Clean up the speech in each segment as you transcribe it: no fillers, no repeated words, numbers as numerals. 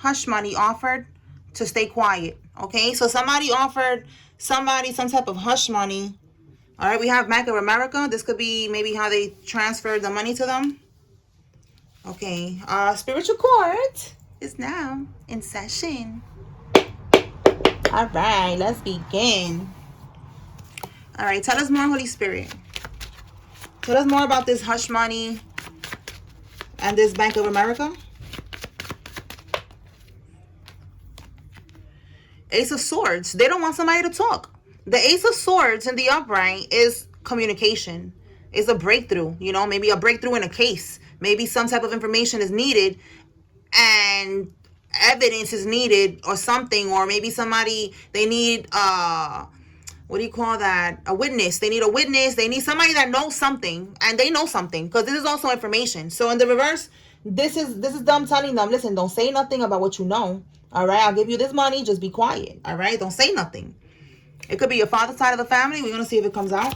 hush money offered to stay quiet. Okay, so somebody offered somebody some type of hush money. All right, we have Bank of America. This could be maybe how they transferred the money to them. Okay, spiritual court is now in session. All right, let's begin. All right, tell us more, Holy Spirit. Tell us more about this hush money and this Bank of America. Ace of Swords. They don't want somebody to talk. The Ace of Swords in the upright is communication. It's a breakthrough, you know, maybe a breakthrough in a case. Maybe some type of information is needed and evidence is needed or something, or maybe somebody, they need what do you call that, a witness. They need a witness. They need somebody that knows something, and they know something, because this is also information. So in the reverse, this is them telling them, listen, don't say nothing about what you know. All right, I'll give you this money, just be quiet. All right, don't say nothing. It could be your father's side of the family. We're gonna see if it comes out.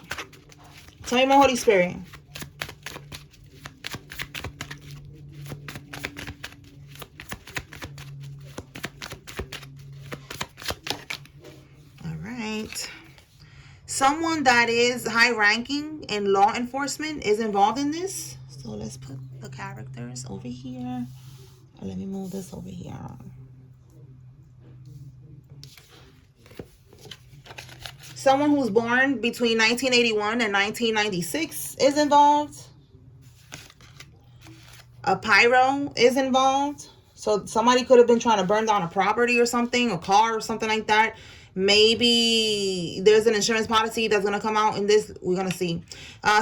Tell me more, Holy Spirit. All right. Someone that is high ranking in law enforcement is involved in this. So let's put the characters over here. Let me move this over here. Someone who's born between 1981 and 1996 is involved. A pyro is involved. So somebody could have been trying to burn down a property or something, a car or something like that. Maybe there's an insurance policy that's going to come out in this. We're going to see.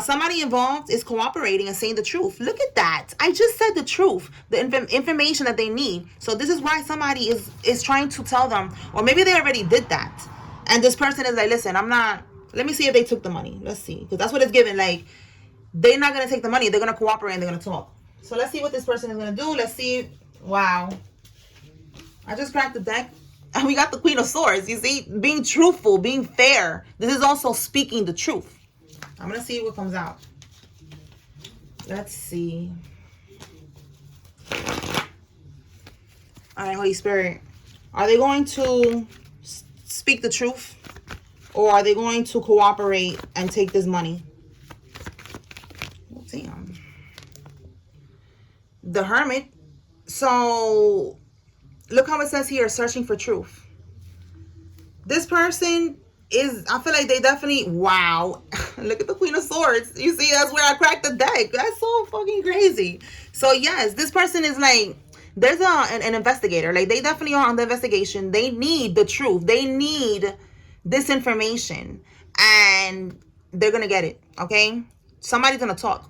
Somebody involved is cooperating and saying the truth. Look at that. I just said the truth. The information that they need. So this is why somebody is trying to tell them. Or maybe they already did that. And this person is like, listen, I'm not. Let me see if they took the money. Let's see. Because that's what it's given. Like, they're not going to take the money. They're going to cooperate and they're going to talk. So let's see what this person is going to do. Let's see. Wow. I just cracked the deck. And we got the Queen of Swords. You see, being truthful, being fair. This is also speaking the truth. I'm going to see what comes out. Let's see. All right, Holy Spirit. Are they going to speak the truth? Or are they going to cooperate and take this money? Oh, damn. The Hermit. So look how it says here, searching for truth. This person is, I feel like they definitely, wow. Look at the Queen of Swords. You see, that's where I cracked the deck. That's so fucking crazy. So yes, this person is like, there's an investigator. Like, they definitely are on the investigation. They need the truth. They need this information. And they're going to get it, okay? Somebody's going to talk.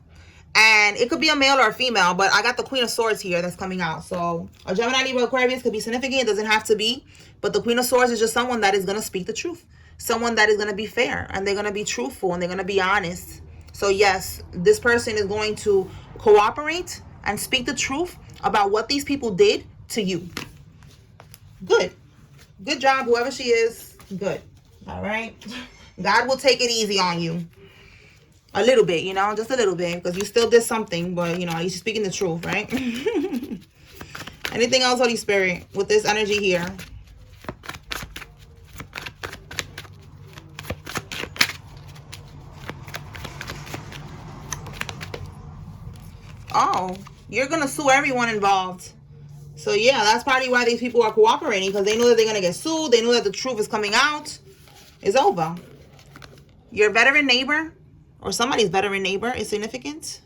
And it could be a male or a female, but I got the Queen of Swords here that's coming out. So a Gemini, Libra, Aquarius could be significant. It doesn't have to be. But the Queen of Swords is just someone that is going to speak the truth. Someone that is going to be fair. And they're going to be truthful. And they're going to be honest. So yes, this person is going to cooperate and speak the truth about what these people did to you. Good. Good job, whoever she is. Good. All right. God will take it easy on you. A little bit, you know, just a little bit, because you still did something, but, you know, you're speaking the truth, right? Anything else, Holy Spirit, with this energy here? Oh, you're going to sue everyone involved. So, yeah, that's probably why these people are cooperating, because they know that they're going to get sued. They know that the truth is coming out. It's over. Your veteran neighbor, or somebody's veteran neighbor, is significant.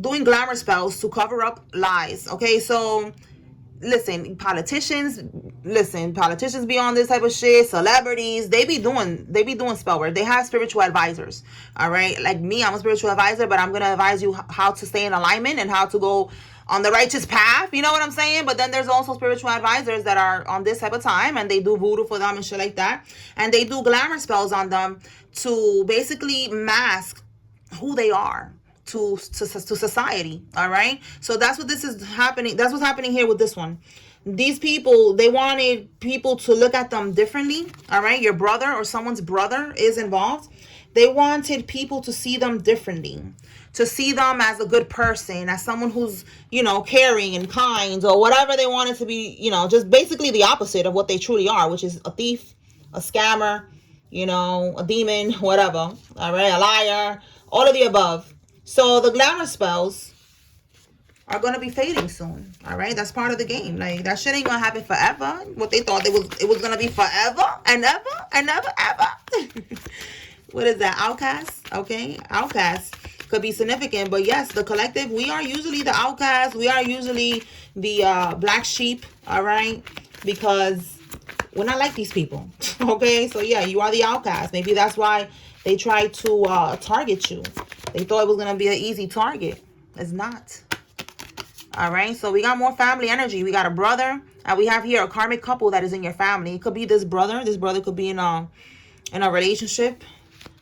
Doing glamour spells to cover up lies. Okay, so listen, politicians be on this type of shit. Celebrities, they be doing spell work. They have spiritual advisors. All right, like me, I'm a spiritual advisor, but I'm gonna advise you how to stay in alignment and how to go on the righteous path. You know what I'm saying? But then there's also spiritual advisors that are on this type of time, and they do voodoo for them and shit like that, and they do glamour spells on them to basically mask who they are to society. All right, so that's what this is happening. That's what's happening here with this one. These people, they wanted people to look at them differently. All right, your brother or someone's brother is involved. They wanted people to see them differently, to see them as a good person, as someone who's, caring and kind, or whatever they wanted to be, just basically the opposite of what they truly are, which is a thief, a scammer, a demon, whatever. All right, a liar, all of the above. So the glamour spells are gonna be fading soon. All right, that's part of the game. Like, that shit ain't gonna happen forever. What they thought it was gonna be forever and ever and ever. What is that? Outcast? Okay, outcast could be significant, but yes, the collective, we are usually the outcast. We are usually the black sheep. All right, because we're not like these people. Okay, so yeah, you are the outcast. Maybe that's why they tried to target you. They thought it was gonna be an easy target. It's not. All right, so we got more family energy. We got a brother, and we have here a karmic couple that is in your family. It could be this brother. This brother could be in a relationship.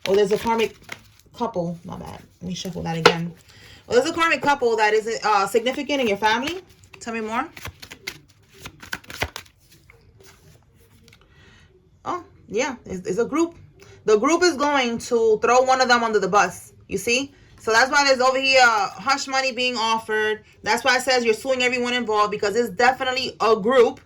Or there's a karmic couple. My bad. Let me shuffle that again. Well, there's a karmic couple that is significant in your family. Tell me more. Oh, yeah, it's a group. The group is going to throw one of them under the bus. You see? So that's why there's over here hush money being offered. That's why it says you're suing everyone involved, because it's definitely a group.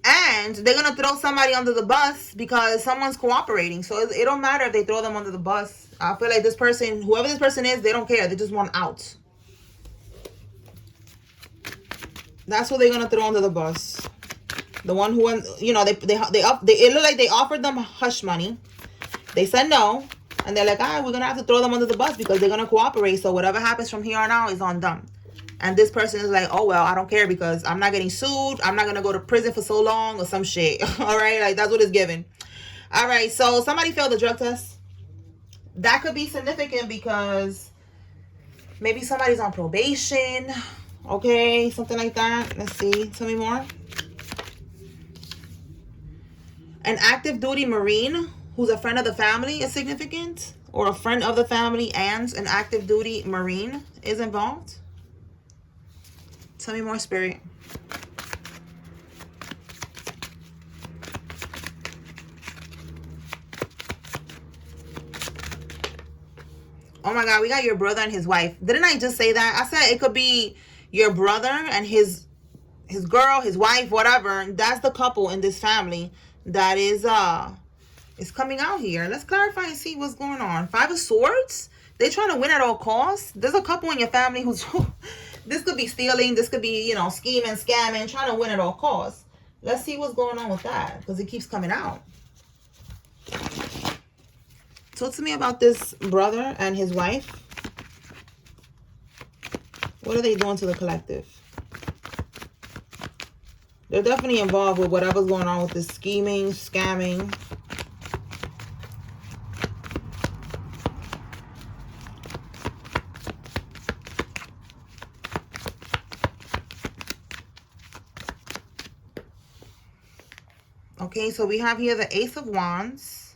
And they're going to throw somebody under the bus because someone's cooperating. So it don't matter if they throw them under the bus. I feel like this person, whoever this person is, they don't care. They just want out. That's what they're going to throw under the bus. The one who, it looked like they offered them hush money. They said no. And they're like, we're going to have to throw them under the bus because they're going to cooperate. So whatever happens from here on out is on them. And this person is like, oh, well, I don't care because I'm not getting sued. I'm not going to go to prison for so long or some shit. All right? Like, that's what it's given. All right. So somebody failed the drug test. That could be significant because maybe somebody's on probation. Okay. Something like that. Let's see. Tell me more. An active duty Marine who's a friend of the family is significant, or a friend of the family and an active duty Marine is involved. Tell me more, Spirit. Oh my God, we got your brother and his wife. Didn't I just say that? I said it could be your brother and his girl, his wife, whatever. That's the couple in this family that is coming out here. Let's clarify and see what's going on. 5 of Swords. They're trying to win at all costs. There's a couple in your family who's this could be stealing, this could be, scheming, scamming, trying to win at all costs. Let's see what's going on with that, because it keeps coming out. Talk to me about this brother and his wife. What are they doing to the collective? They're definitely involved with whatever's going on with this scheming, scamming. Okay, so we have here the Ace of Wands.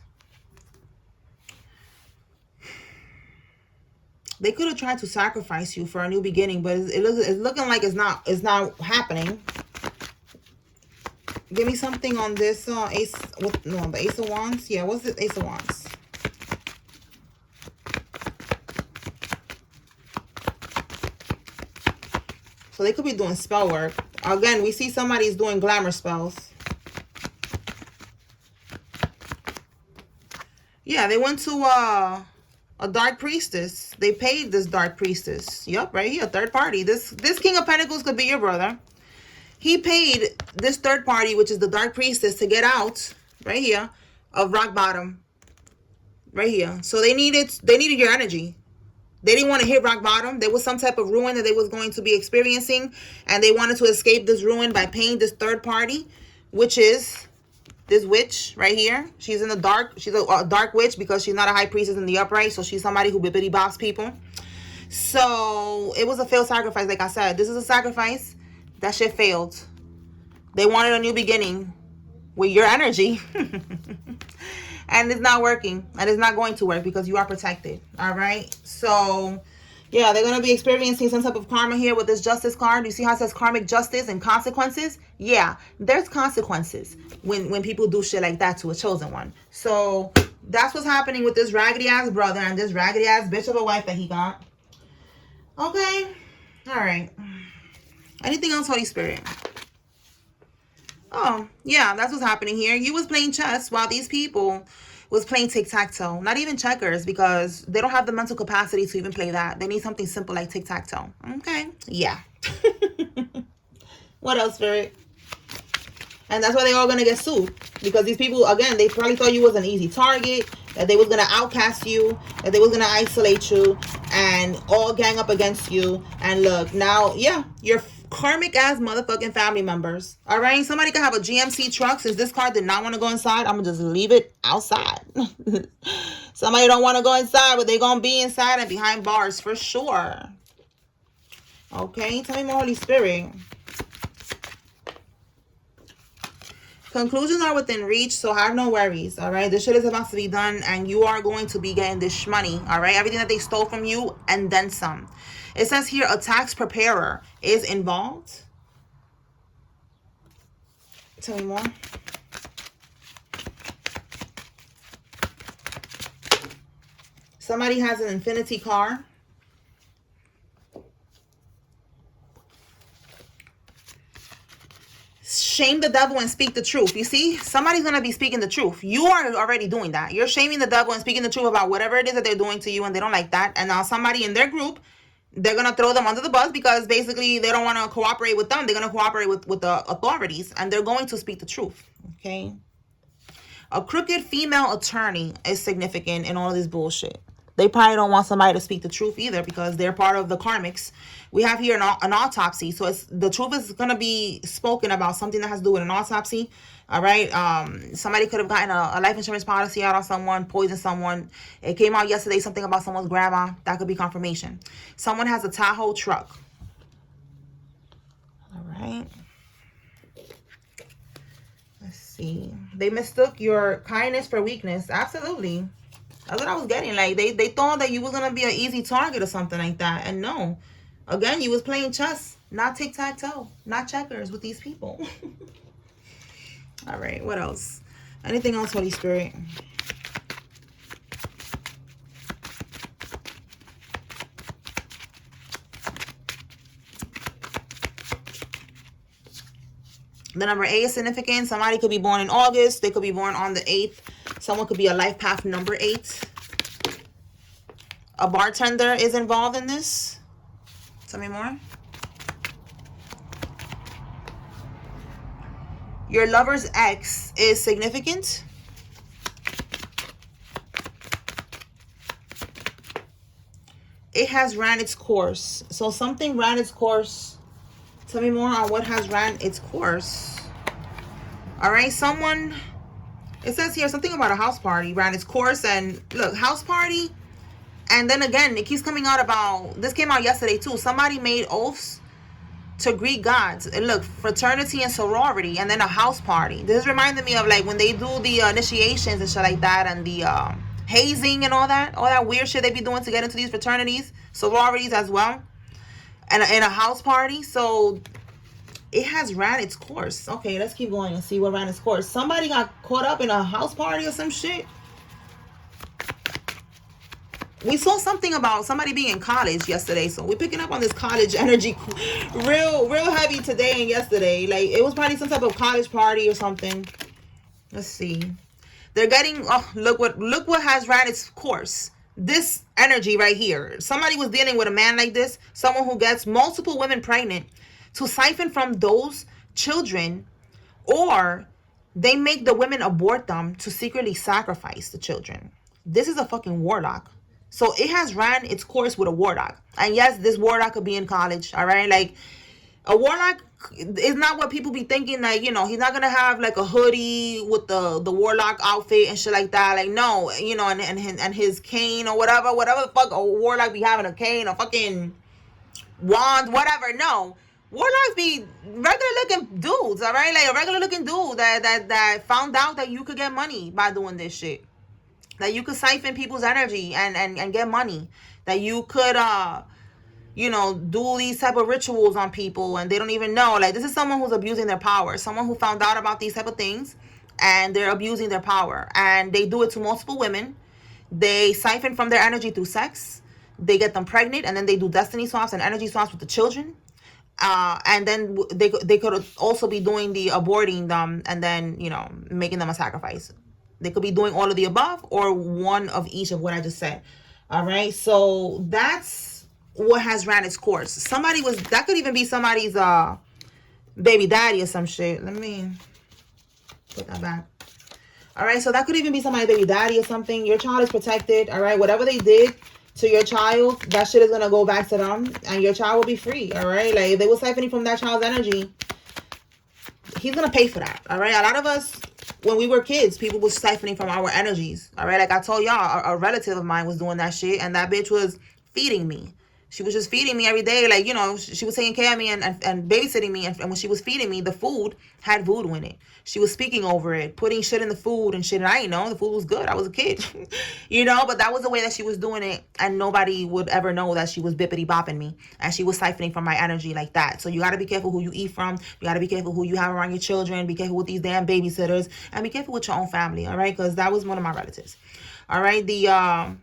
They could have tried to sacrifice you for a new beginning, but it's looking like it's not happening. Give me something on this the Ace of Wands. Yeah, what's the Ace of Wands? So they could be doing spell work. Again, we see somebody's doing glamour spells. Yeah, they went to a dark priestess. They paid this dark priestess. Yup, right here, third party. This King of Pentacles could be your brother. He paid this third party, which is the dark priestess, to get out, right here, of rock bottom. Right here. So they needed your energy. They didn't want to hit rock bottom. There was some type of ruin that they was going to be experiencing, and they wanted to escape this ruin by paying this third party, which is this witch right here. She's in the dark. She's a dark witch because she's not a high priestess in the upright. So she's somebody who bippity bops people. So it was a failed sacrifice. Like I said, this is a sacrifice. That shit failed. They wanted a new beginning with your energy. And it's not working. And it's not going to work because you are protected. All right. So Yeah, they're going to be experiencing some type of karma here with this justice card. You see how it says karmic justice and consequences? Yeah, there's consequences when people do shit like that to a chosen one. So that's what's happening with this raggedy ass brother and this raggedy ass bitch of a wife that he got. Okay. All right. Anything else, Holy Spirit? Oh, yeah, that's what's happening here. You was playing chess while these people was playing tic-tac-toe. Not even checkers, because they don't have the mental capacity to even play that. They need something simple like tic-tac-toe. Okay, yeah. What else, Spirit? And that's why they're all going to get sued. Because these people, again, they probably thought you was an easy target, that they was going to outcast you, that they was going to isolate you, and all gang up against you. And look, now, yeah, you're karmic ass motherfucking family members. All right, somebody could have a GMC truck. Since this car did not want to go inside, I'm gonna just leave it outside. Somebody don't want to go inside, but they gonna be inside and behind bars for sure. Okay, tell me more, Holy Spirit. Conclusions are within reach, so have no worries. All right, this shit is about to be done, and you are going to be getting this money. All right, everything that they stole from you and then some. It says here a tax preparer is involved. Tell me more. Somebody has an infinity car. Shame the devil and speak the truth. You see, somebody's going to be speaking the truth. You are already doing that. You're shaming the devil and speaking the truth about whatever it is that they're doing to you, and they don't like that. And now somebody in their group, they're going to throw them under the bus because basically they don't want to cooperate with them. They're going to cooperate with the authorities, and they're going to speak the truth. Okay. A crooked female attorney is significant in all of this bullshit. They probably don't want somebody to speak the truth either because they're part of the karmics. We have here an autopsy. So the truth is going to be spoken about, something that has to do with an autopsy. All right. Somebody could have gotten a life insurance policy out on someone, poisoned someone. It came out yesterday, something about someone's grandma. That could be confirmation. Someone has a Tahoe truck. All right. Let's see. They mistook your kindness for weakness. Absolutely. That's what I was getting. Like, they thought that you was going to be an easy target or something like that. And no. Again, you was playing chess, not tic-tac-toe, not checkers with these people. All right, what else? Anything else, Holy Spirit? The number 8 is significant. Somebody could be born in August. They could be born on the 8th. Someone could be a life path number 8. A bartender is involved in this. Tell me more. Your lover's ex is significant. It has ran its course. So something ran its course. Tell me more on what has ran its course. All right, someone... It says here something about a house party ran its course. And look, house party. And then again, it keeps coming out about... This came out yesterday too. Somebody made oaths to Greek gods. And look, fraternity and sorority. And then a house party. This reminded me of like when they do the initiations and shit like that. And the hazing and all that. All that weird shit they be doing to get into these fraternities. Sororities as well. And in a house party. So... It has ran its course. Okay, let's keep going and see what ran its course. Somebody got caught up in a house party or some shit. We saw something about somebody being in college yesterday. So we're picking up on this college energy real heavy today and yesterday. Like, it was probably some type of college party or something. Let's see. They're getting... Oh, look what has ran its course. This energy right here. Somebody was dealing with a man like this. Someone who gets multiple women pregnant to siphon from those children, or they make the women abort them to secretly sacrifice the children. This is a fucking warlock. So it has ran its course with a warlock. And yes, this warlock could be in college, all right? Like, a warlock is not what people be thinking, like, you know, he's not gonna have like a hoodie with the warlock outfit and shit like that. Like, no, you know, and his cane or whatever the fuck a warlock be having, a cane, a fucking wand, whatever. No. Warlocks be regular looking dudes, all right? Like a regular looking dude that found out that you could get money by doing this shit. That you could siphon people's energy and get money. That you could you know, do these type of rituals on people and they don't even know. Like, this is someone who's abusing their power. Someone who found out about these type of things and they're abusing their power. And they do it to multiple women. They siphon from their energy through sex. They get them pregnant, and then they do destiny swaps and energy swaps with the children. And then they could also be doing the aborting them and then, you know, making them a sacrifice. They could be doing all of the above or one of each of what I just said. All right. So that's what has ran its course. That could even be somebody's baby daddy or some shit. Let me put that back. All right. So that could even be somebody's baby daddy or something. Your child is protected. All right. Whatever they did to your child, that shit is going to go back to them and your child will be free. All right. Like, if they were siphoning from that child's energy, he's going to pay for that. All right. A lot of us, when we were kids, people was siphoning from our energies. All right. Like I told y'all, a relative of mine was doing that shit, and that bitch was feeding me. She was just feeding me every day. Like, you know, she was taking care of me and babysitting me. And when she was feeding me, the food had voodoo in it. She was speaking over it, putting shit in the food and shit. And I didn't know. The food was good. I was a kid, you know, but that was the way that she was doing it. And nobody would ever know that she was bippity bopping me. And she was siphoning from my energy like that. So you got to be careful who you eat from. You got to be careful who you have around your children. Be careful with these damn babysitters. And be careful with your own family, all right? Because that was one of my relatives. All right, the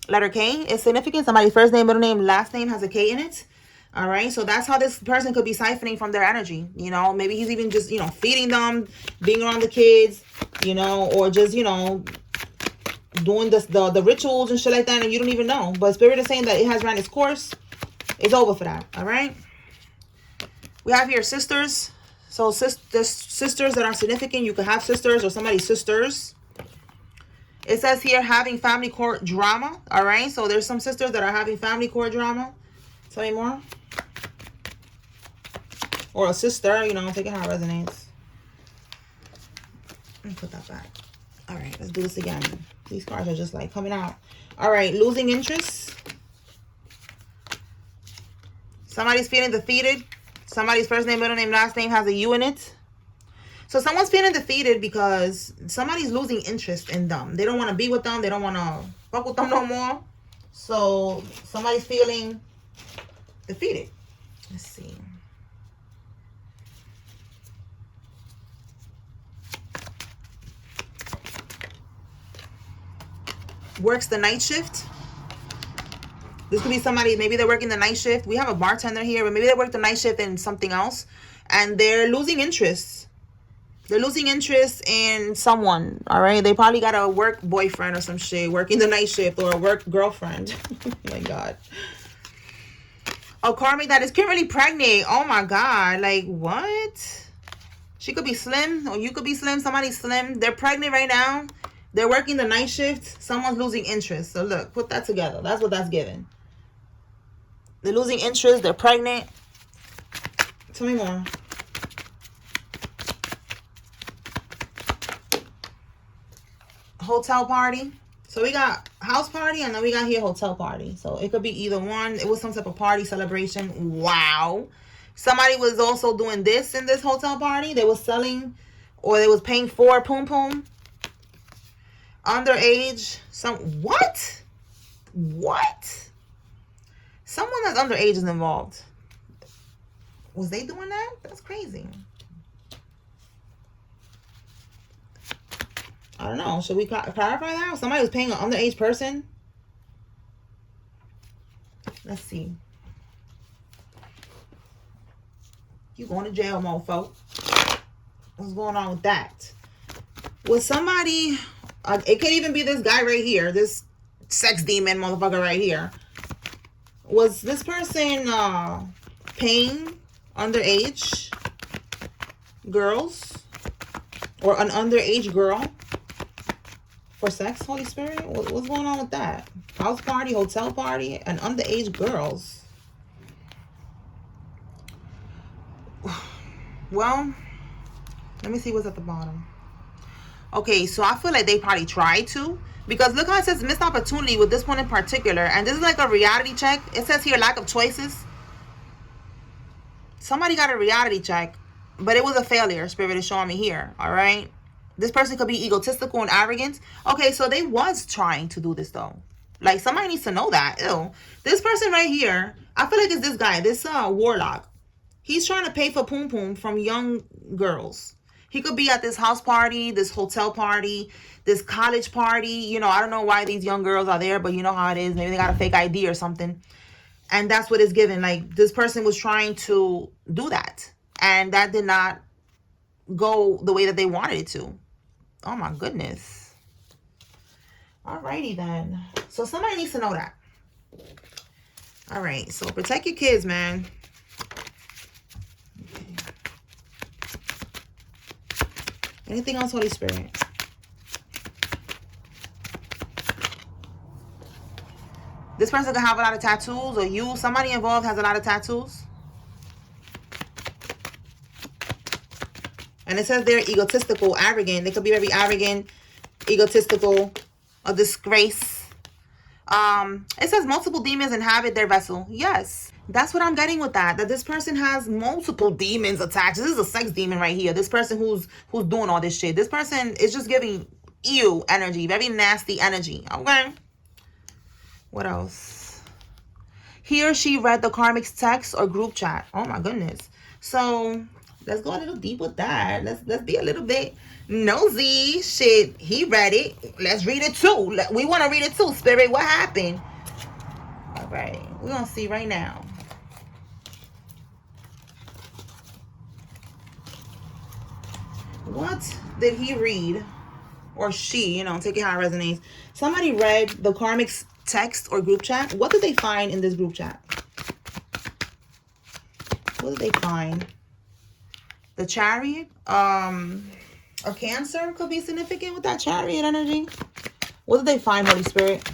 letter K is significant. Somebody's first name, middle name, last name has a K in it. All right. So that's how this person could be siphoning from their energy. You know, maybe he's even just, you know, feeding them, being around the kids, you know, or just, you know, doing the rituals and shit like that. And you don't even know. But Spirit is saying that it has ran its course. It's over for that. All right. We have here sisters. So sisters that are significant. You could have sisters or somebody's sisters. It says here having family court drama. All right. So there's some sisters that are having family court drama. Tell me more. Or a sister, you know, take it how it resonates. Let me put that back. All right. Let's do this again. These cards are just like coming out. All right. Losing interest. Somebody's feeling defeated. Somebody's first name, middle name, last name has a U in it. So someone's feeling defeated because somebody's losing interest in them. They don't want to be with them. They don't want to fuck with them no more. So somebody's feeling defeated. Let's see. Works the night shift. This could be somebody, maybe they're working the night shift. We have a bartender here, but maybe they work the night shift in something else. And they're losing interest. They're losing interest in someone, all right? They probably got a work boyfriend or some shit, working the night shift, or a work girlfriend. Oh, my God. A Karmic that is currently pregnant. Oh, my God. Like, what? She could be slim, or you could be slim. Somebody's slim. They're pregnant right now. They're working the night shift. Someone's losing interest. So, look, put that together. That's what that's giving. They're losing interest. They're pregnant. Tell me more. Hotel party. So we got house party and then we got here hotel party. So it could be either one. It was some type of party celebration. Wow. Somebody was also doing this in this hotel party. They was selling or they was paying for poom poom. Underage. What? Someone that's underage is involved. Was they doing that? That's crazy. I don't know. Should we clarify that? Somebody was paying an underage person? Let's see. You going to jail, mofo. What's going on with that? Was somebody... it could even be this guy right here. This sex demon motherfucker right here. Was this person paying underage girls? Or an underage girl? For sex, Holy Spirit? What's going on with that? House party, hotel party, and underage girls. Well, let me see what's at the bottom. Okay, so I feel like they probably tried to. Because look how it says missed opportunity with this one in particular. And this is like a reality check. It says here lack of choices. Somebody got a reality check. But it was a failure, Spirit is showing me here. All right? This person could be egotistical and arrogant. Okay, so they was trying to do this though. Like, somebody needs to know that. Ew. This person right here, I feel like it's this guy, this warlock. He's trying to pay for poom poom from young girls. He could be at this house party, this hotel party, this college party. You know, I don't know why these young girls are there, but you know how it is. Maybe they got a fake ID or something. And that's what it's given. Like, this person was trying to do that. And that did not go the way that they wanted it to. Oh, my goodness. Alrighty, then. So, somebody needs to know that. All right. So, protect your kids, man. Okay. Anything else, Holy Spirit? This person could have a lot of tattoos, or somebody involved has a lot of tattoos. And it says they're egotistical, arrogant. They could be very arrogant, egotistical, a disgrace. It says multiple demons inhabit their vessel. Yes, that's what I'm getting with that. That this person has multiple demons attached. This is a sex demon right here. This person who's doing all this shit. This person is just giving ew energy, very nasty energy. Okay. What else? He or she read the Karmic's text or group chat. Oh my goodness. So let's go a little deep with that. Let's be a little bit nosy. Shit, he read it. Let's read it too. We want to read it too, Spirit. What happened? All right. We're going to see right now. What did he read? Or she, you know, take it how it resonates. Somebody read the Karmic's text or group chat. What did they find in this group chat? What did they find? The Chariot. A Cancer could be significant with that Chariot energy. What did they find, Holy Spirit?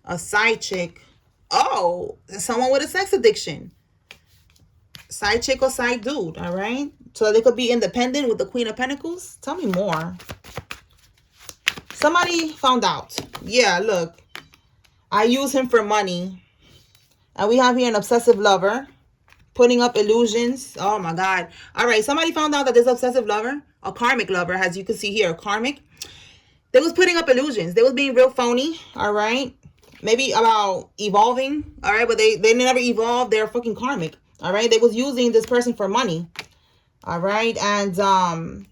A side chick. Oh, someone with a sex addiction. Side chick or side dude, all right? So they could be independent with the Queen of Pentacles. Tell me more. Somebody found out. Yeah, look. I use him for money. And we have here an obsessive lover. Putting up illusions. Oh, my God. All right. Somebody found out that this obsessive lover, a karmic lover, as you can see here, karmic. They was putting up illusions. They was being real phony. All right. Maybe about evolving. All right. But they never evolved. They're fucking karmic. All right. They was using this person for money. All right. And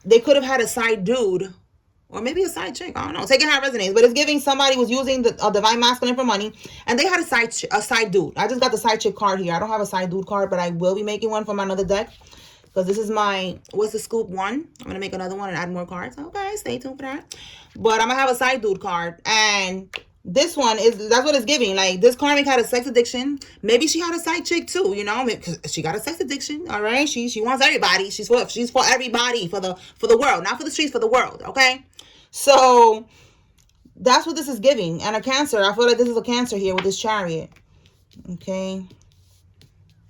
they could have had a side dude. Or maybe a side chick. I don't know. Take it how it resonates. But it's giving somebody was using the divine masculine for money. And they had a side dude. I just got the side chick card here. I don't have a side dude card. But I will be making one from another deck. Because this is my, what's the scoop one? I'm going to make another one and add more cards. Okay, stay tuned for that. But I'm going to have a side dude card. And this one is, that's what it's giving. Like, this karmic had a sex addiction. Maybe she had a side chick too, you know. Because she got a sex addiction, all right? She wants everybody. She's for everybody. For the world. Not for the streets, for the world, okay? So that's what this is giving. And a Cancer, I feel like this is a Cancer here with this Chariot. Okay.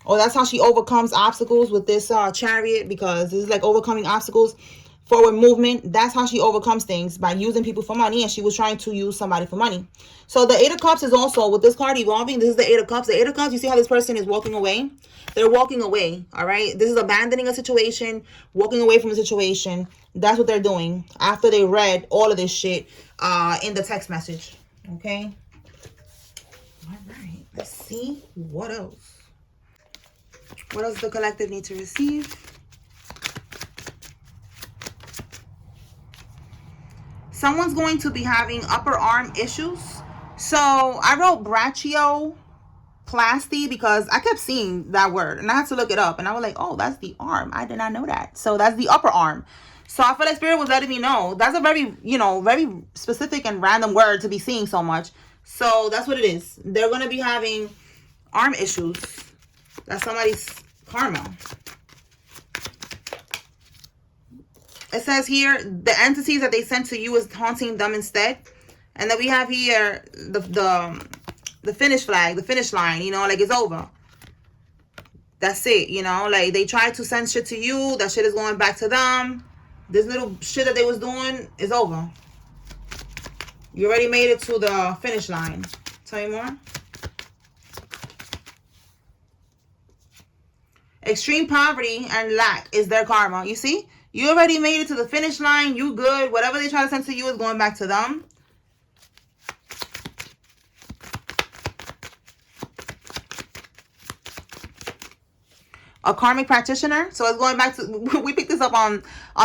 Oh, that's how she overcomes obstacles with this Chariot, because this is like overcoming obstacles, forward movement. That's how she overcomes things, by using people for money. And she was trying to use somebody for money. So the Eight of Cups is also, with this card evolving, this is the Eight of Cups. The Eight of Cups, you see how this person is walking away? They're walking away, all right? This is abandoning a situation, walking away from a situation. That's what they're doing after they read all of this shit in the text message, okay? All right, let's see what else. What else does the collective need to receive? Someone's going to be having upper arm issues. So I wrote brachioplasty because I kept seeing that word and I had to look it up. And I was like, oh, that's the arm. I did not know that. So that's the upper arm. So I feel like Spirit was letting me know. That's a very, very specific and random word to be seeing so much. So that's what it is. They're going to be having arm issues. That's somebody's karma. It says here, the entities that they sent to you is haunting them instead. And then we have here the finish flag, the finish line, like it's over. That's it, like they tried to send shit to you. That shit is going back to them. This little shit that they was doing is over. You already made it to the finish line. Tell me more. Extreme poverty and lack is their karma. You see? You already made it to the finish line. You good. Whatever they try to send to you is going back to them. a karmic practitioner. So it's going back to, we picked this up on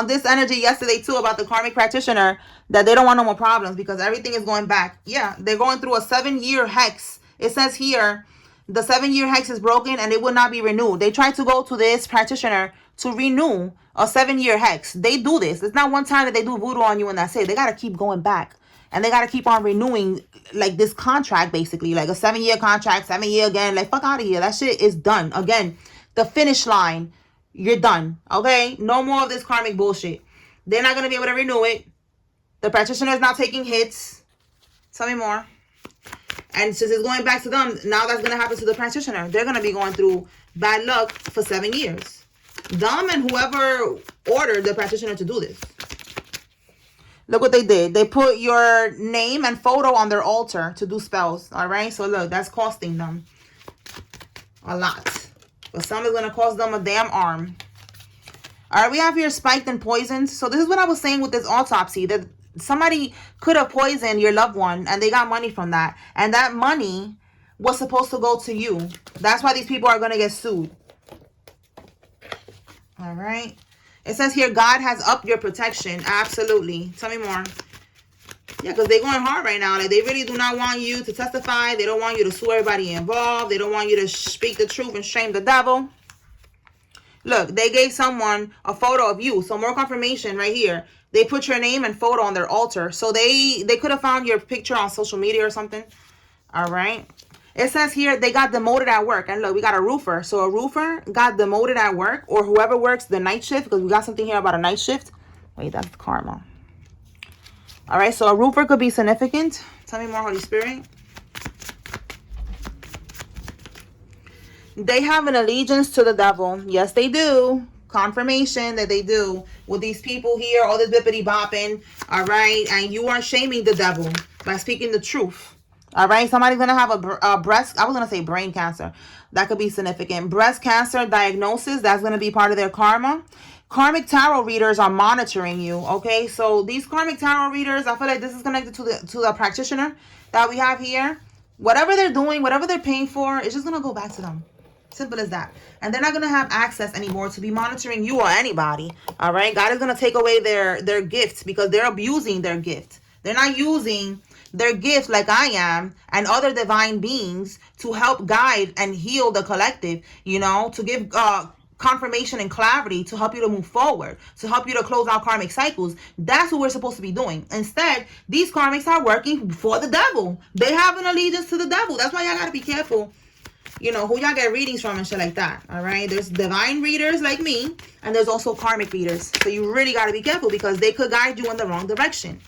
this energy yesterday too, about the karmic practitioner, that they don't want no more problems because everything is going back. Yeah, they're going through a 7-year hex. It says here, the 7-year hex is broken and it will not be renewed. They tried to go to this practitioner to renew a 7-year hex. They do this. It's not one time that they do voodoo on you and that's it. They got to keep going back. And they got to keep on renewing, like, this contract, basically. Like a 7-year contract, 7-year again. Like, fuck out of here. That shit is done. Again, the finish line, you're done. Okay? No more of this karmic bullshit. They're not going to be able to renew it. The practitioner is not taking hits. Tell me more. And since it's going back to them, now that's going to happen to the practitioner. They're going to be going through bad luck for 7 years. Them and whoever ordered the practitioner to do this. Look what they did. They put your name and photo on their altar to do spells. All right? So look, that's costing them a lot. But some is going to cost them a damn arm. All right, we have here spiked and poisoned. So this is what I was saying with this autopsy. That somebody could have poisoned your loved one and they got money from that. And that money was supposed to go to you. That's why these people are going to get sued. All right. It says here, God has upped your protection. Absolutely. Tell me more. Yeah, because they're going hard right now. Like, they really do not want you to testify. They don't want you to sue everybody involved. They don't want you to speak the truth and shame the devil. Look, they gave someone a photo of you. So more confirmation right here. They put your name and photo on their altar. So they could have found your picture on social media or something. All right. It says here they got demoted at work. And look, we got a roofer. So a roofer got demoted at work, or whoever works the night shift, because we got something here about a night shift. Wait, that's karma. All right, so a roofer could be significant. Tell me more, Holy Spirit. They have an allegiance to the devil. Yes, they do. Confirmation that they do with these people here, all this bippity bopping. All right, and you are shaming the devil by speaking the truth. All right, somebody's going to have a breast, I was going to say brain cancer. That could be significant. Breast cancer diagnosis, that's going to be part of their karma. Karmic tarot readers are monitoring you, okay? So these karmic tarot readers, I feel like this is connected to the practitioner that we have here. Whatever they're doing, whatever they're paying for, it's just going to go back to them. Simple as that. And they're not going to have access anymore to be monitoring you or anybody, all right? God is going to take away their gifts because they're abusing their gift. They're not using their gift like I am and other divine beings to help guide and heal the collective, you know, to give confirmation and clarity, to help you to move forward, to help you to close out karmic cycles. That's what we're supposed to be doing. Instead, these karmics are working for the devil. They have an allegiance to the devil. That's why y'all got to be careful, you know, who y'all get readings from and shit like that. All right. There's divine readers like me, and there's also karmic readers. So you really got to be careful because they could guide you in the wrong direction.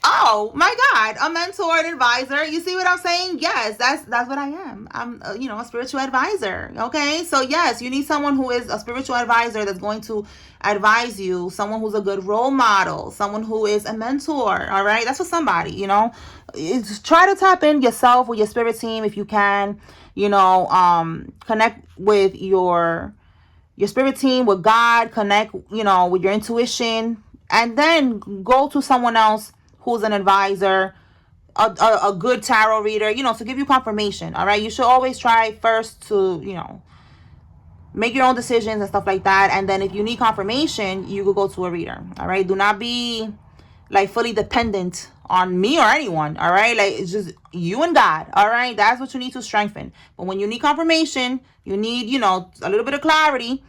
Oh my God, a mentor and advisor. You see what I'm saying? Yes, that's what I am. I'm, you know, a spiritual advisor. Okay, so yes, you need someone who is a spiritual advisor that's going to advise you. Someone who's a good role model. Someone who is a mentor. All right, that's for somebody. You know, try to tap in yourself with your spirit team if you can. You know, connect with your spirit team, with God. Connect, you know, with your intuition, and then go to someone else who's an advisor, a good tarot reader, you know, to give you confirmation, all right? You should always try first to, you know, make your own decisions and stuff like that. And then if you need confirmation, you could go to a reader, all right? Do not be, like, fully dependent on me or anyone, all right? Like, it's just you and God, all right? That's what you need to strengthen. But when you need confirmation, you need, you know, a little bit of clarity,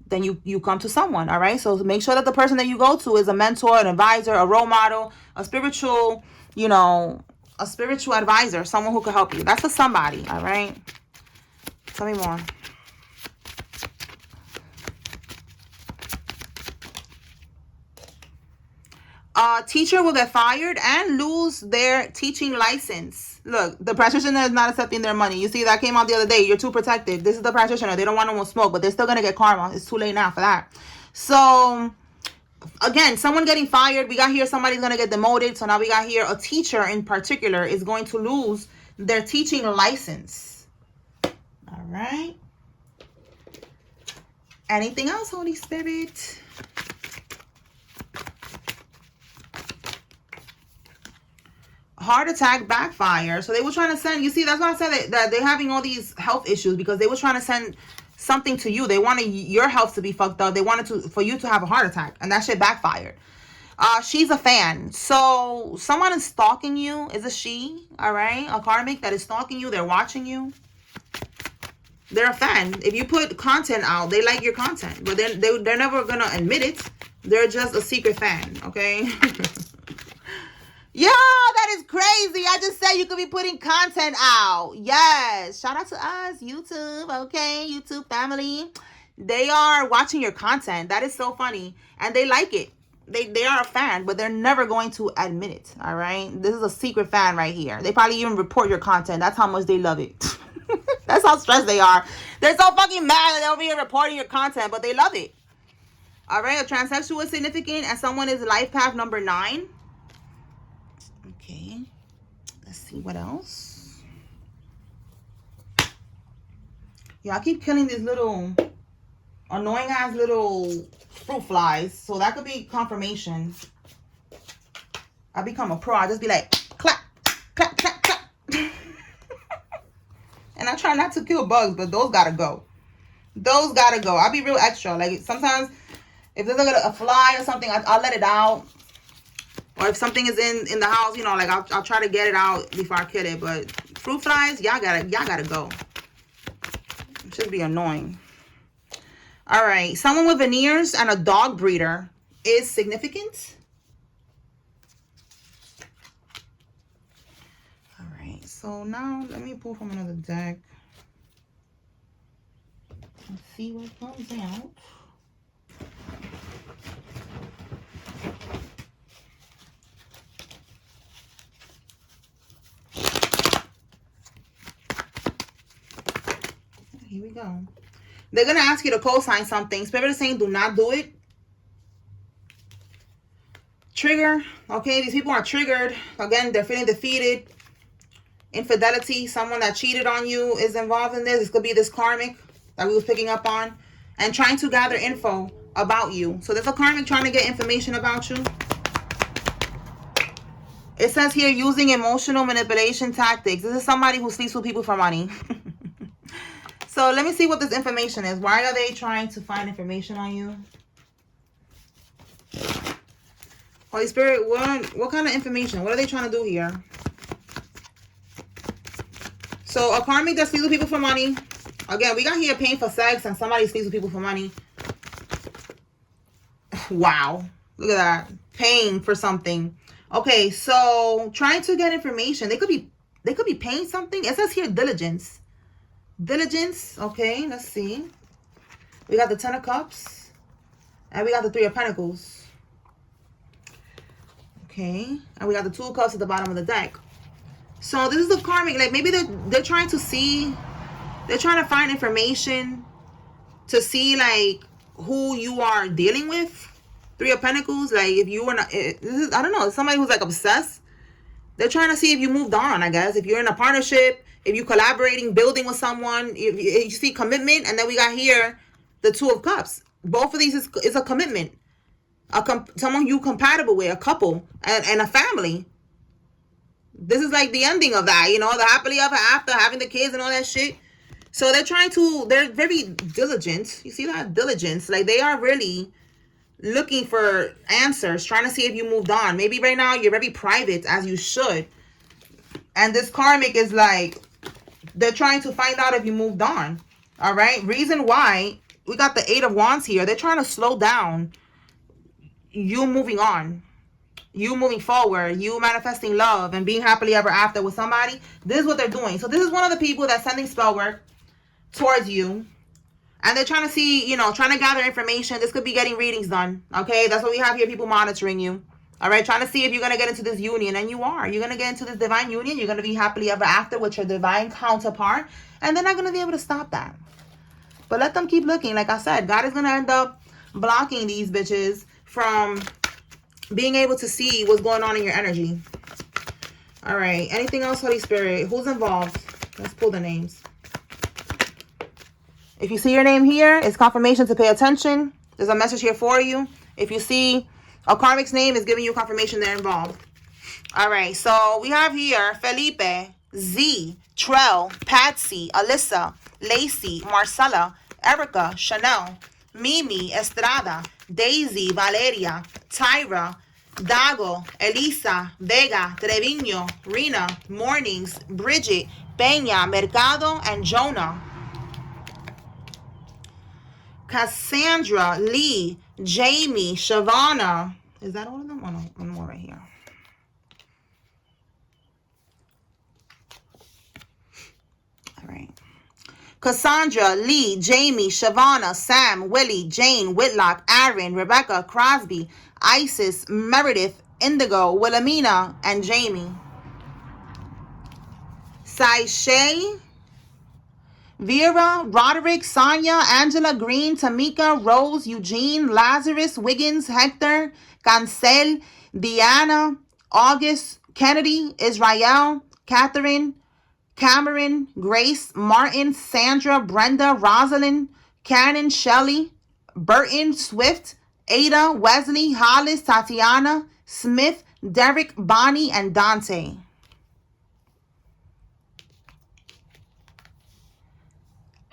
then you come to someone, all right? So make sure that the person that you go to is a mentor, an advisor, a role model, a spiritual, you know, a spiritual advisor, someone who could help you. That's for somebody, all right? Tell me more. A teacher will get fired and lose their teaching license. Look, the practitioner is not accepting their money. You see, that came out the other day. You're too protected. This is the practitioner. They don't want no more smoke, but they're still going to get karma. It's too late now for that. So, again, someone getting fired. We got here somebody's going to get demoted. So now we got here a teacher in particular is going to lose their teaching license. All right. Anything else, Holy Spirit? heart attack, backfire. So they were trying to send, you see, that's why I said that they're having all these health issues, because they were trying to send something to you. They wanted your health to be fucked up. They wanted for you to have a heart attack, and that shit backfired. She's a fan. So someone is stalking you. Is a she, all right? A karmic that is stalking you. They're watching you. They're a fan. If you put content out, they like your content, but they're never gonna admit it. They're just a secret fan, okay? Yeah, that is crazy. I just said you could be putting content out. Yes. Shout out to us, YouTube, okay? YouTube family. They are watching your content. That is so funny. And they like it. They are a fan, but they're never going to admit it, all right? This is a secret fan right here. They probably even report your content. That's how much they love it. That's how stressed they are. They're so fucking mad that they're over here reporting your content, but they love it. All right, a transsexual is significant, and someone is life path number 9. Okay, let's see what else. Yeah, I keep killing these little annoying ass little fruit flies, so that could be confirmation. I become a pro. I just be like clap, clap, clap, clap. And I try not to kill bugs, but those gotta go. Those gotta go. I'll be real extra. Like sometimes if there's like a fly or something, I'll let it out. Or if something is in the house, you know, like I'll try to get it out before I kill it. But fruit flies, y'all gotta go. It should be annoying. All right, someone with veneers and a dog breeder is significant. All right, so now let me pull from another deck. Let's see what comes out. Here we go. They're going to ask you to co-sign something. Spirit is saying do not do it. Trigger. Okay, these people are triggered. Again, they're feeling defeated. Infidelity. Someone that cheated on you is involved in this. This could be this karmic that we was picking up on. And trying to gather info about you. So there's a karmic trying to get information about you. It says here using emotional manipulation tactics. This is somebody who sleeps with people for money. So let me see what this information is. Why are they trying to find information on you? Holy Spirit, what kind of information? What are they trying to do here? So a karmic that sleeps with people for money. Again, we got here paying for sex and somebody sleeps with people for money. Wow. Look at that. Paying for something. Okay, so trying to get information. They could be paying something. It says here diligence. Diligence. Okay, let's see. We got the 10 of Cups. And we got the 3 of Pentacles. Okay. And we got the 2 of Cups at the bottom of the deck. So this is the karmic. Like maybe they're trying to see. They're trying to find information to see like who you are dealing with. 3 of Pentacles. Like if you were not, I don't know. Somebody who's like obsessed. They're trying to see if you moved on, I guess. If you're in a partnership. If you're collaborating, building with someone, if you see commitment, and then we got here the 2 of Cups. Both of these is a commitment. Someone you compatible with, a couple, and a family. This is like the ending of that, you know, the happily ever after, having the kids and all that shit. So they're very diligent. You see that? Diligence. Like they are really looking for answers, trying to see if you moved on. Maybe right now you're very private, as you should. And this karmic is like, they're trying to find out if you moved on. All right. Reason why we got the 8 of Wands here. They're trying to slow down you moving on. You moving forward. You manifesting love and being happily ever after with somebody. This is what they're doing. So this is one of the people that's sending spell work towards you. And they're trying to see, you know, trying to gather information. This could be getting readings done. Okay. That's what we have here. People monitoring you. All right, trying to see if you're going to get into this union. And you are. You're going to get into this divine union. You're going to be happily ever after with your divine counterpart. And they're not going to be able to stop that. But let them keep looking. Like I said, God is going to end up blocking these bitches from being able to see what's going on in your energy. All right. Anything else, Holy Spirit? Who's involved? Let's pull the names. If you see your name here, it's confirmation to pay attention. There's a message here for you. If you see a karmic's name, is giving you confirmation they're involved. All right, so we have here Felipe, Z, Trell, Patsy, Alyssa, Lacey, Marcella, Erica, Chanel, Mimi, Estrada, Daisy, Valeria, Tyra, Dago, Elisa, Vega, Trevino, Rena, Mornings, Bridget, Peña, Mercado, and Jonah. Cassandra, Lee, Jamie, Shavana. Is that all of them? Oh, no, one more right here. All right. Cassandra, Lee, Jamie, Shavana, Sam, Willie, Jane, Whitlock, Aaron, Rebecca, Crosby, Isis, Meredith, Indigo, Wilhelmina, and Jamie. Saishay, Vera, Roderick, Sonia, Angela, Green, Tamika, Rose, Eugene, Lazarus, Wiggins, Hector, Cancel, Diana, August, Kennedy, Israel, Catherine, Cameron, Grace, Martin, Sandra, Brenda, Rosalind, Cannon, Shelley, Burton, Swift, Ada, Wesley, Hollis, Tatiana, Smith, Derek, Bonnie, and Dante.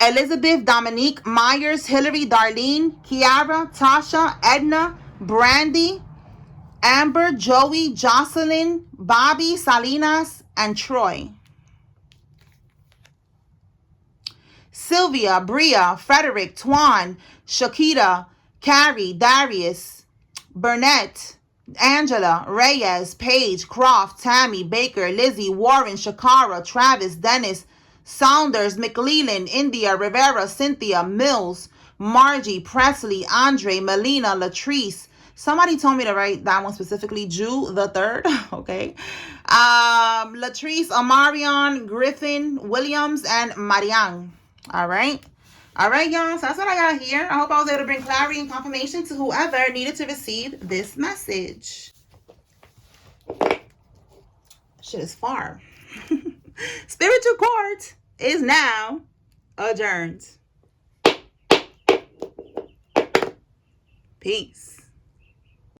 Elizabeth, Dominique, Myers, Hillary, Darlene, Kiara, Tasha, Edna, Brandy, Amber, Joey, Jocelyn, Bobby, Salinas, and Troy. Sylvia, Bria, Frederick, Twan, Shakita, Carrie, Darius, Burnett, Angela, Reyes, Paige, Croft, Tammy, Baker, Lizzie, Warren, Shakara, Travis, Dennis, Saunders, McLeland, India, Rivera, Cynthia, Mills, Margie, Presley, Andre, Melina, Latrice. Somebody told me to write that one specifically, Jew the third. Okay. Latrice, Amarion, Griffin, Williams, and Marianne. All right. All right, y'all. So that's what I got here. I hope I was able to bring clarity and confirmation to whoever needed to receive this message. Shit is far. Spiritual court is now adjourned. Peace.